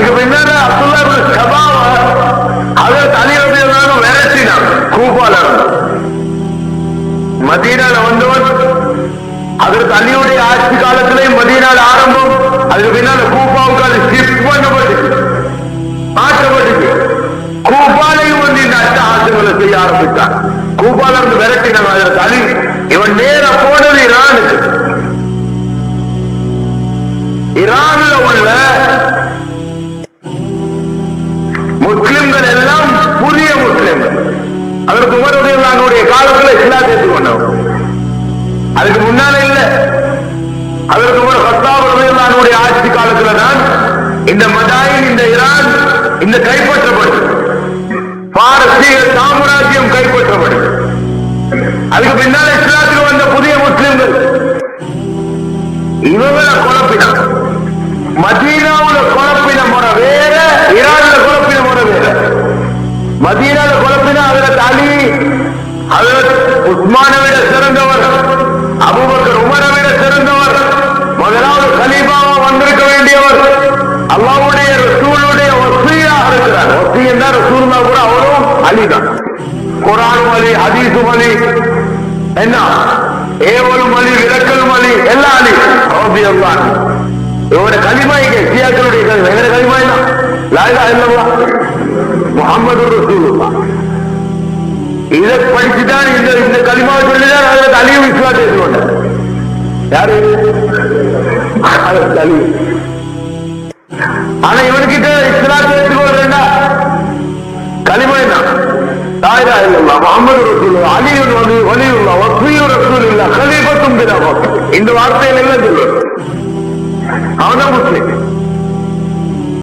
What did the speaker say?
அதுக்கு பின்னால அப்துல்லா இப்னு சபாவ ஹஜ்ரத் அலி ரலியல்லாஹு அன்ஹு விரட்டினான் கூஃபால. மதீனால வந்தவன் ஹஜ்ரத் அலியுடைய ஆட்சி காலத்திலே மதீனால ஆரம்பம். அதுக்கு பின்னால கூஃபாவுக்கு அது ஷிஃப்ட் பண்ணப்பட்டு மாற்றப்பட்டு கூஃபாலையும் வந்து இந்த அட்டகாசங்களை செய்ய ஆரம்பித்தான். கூஃபால இருந்து விரட்டினான் ஹஜ்ரத் அலி. இவன் நேர போனது ஈரானுக்கு. ஈரான்ல உள்ள முஸ்லிம்கள் எல்லாம் புதிய முஸ்லிம்கள். அதற்கு உமர் ரலியல்லாஹு அன்ஹுடைய காலத்தில் இஸ்லாத்தை ஏற்றுக்கொண்டவர். அதுக்கு முன்னால இல்ல. அதற்கு உமர் கத்தாப் ரலியல்லாஹு அன்ஹுடைய ஆட்சி காலத்துல தான் இந்த மதாயின், இந்த ஈரான் இந்த கைப்பற்றப்படும். பாரசீக சாம்ராஜ்யம் கைப்பற்றப்படும். அதுக்கு பின்னால இஸ்லாத்துக்கு வந்த புதிய முஸ்லிம்கள் இவங்களை குழப்பினான். மதீனாவுல குழப்பின முறை வேற, ஈரான்ல குழப்பின முறை வேற. மதீனால குழப்பினா ஹஜ்ரத் அலி, ஹஜ்ரத் உஸ்மானை விட சிறந்தவர், அபூபக்கர் உமரை விட சிறந்தவர், முதலாவது கலீஃபாவா வந்திருக்க வேண்டியவர், அல்லாஹ்வுடைய ரசூலுடைய வஸியாக இருக்கிறார். வஸி என்றா ரசூலுல்லாஹ் கூட அவரும் அலி தான். குர்ஆனும் அலி, ஹதீஸும் அலி, என்ன ஏவலும் அலி, விளக்கலும் அலி, எல்லாம் அலி ரலியல்லாஹு அன்ஹு. இவருடைய கலிமா இங்க ஷியாக்களுடைய கலிமா. எங்க கலிமா என்ன? லா இலாஹ இல்லல்லாஹ் முஹம்மதுர் ரசூலுல்லாஹ். இதை படிச்சுதான் இந்த கலிமாவை சொல்லிதான் ஹஜ்ரத் அலியும் இஸ்லாத்தை ஏற்றுக்கொண்டார். யாரு? ஹஜ்ரத் அலி. ஆனா இவனுக்கிட்ட இஸ்லாத்தை ஏற்றுக்கொள்றா கலிமா என்ன? லா இலாஹ இல்லல்லாஹ் முஹம்மதுர் ரசூலுல்லாஹ் அலியுன் வலியுல்லாஹ் வஸிய்யுர் ரசூலுல்லாஹ் கலீஃபத்துன் பில் அர்த். இந்த வார்த்தைகள் எல்லாம் சொல்லுவார். அவன்தான் முஸ்லிம்.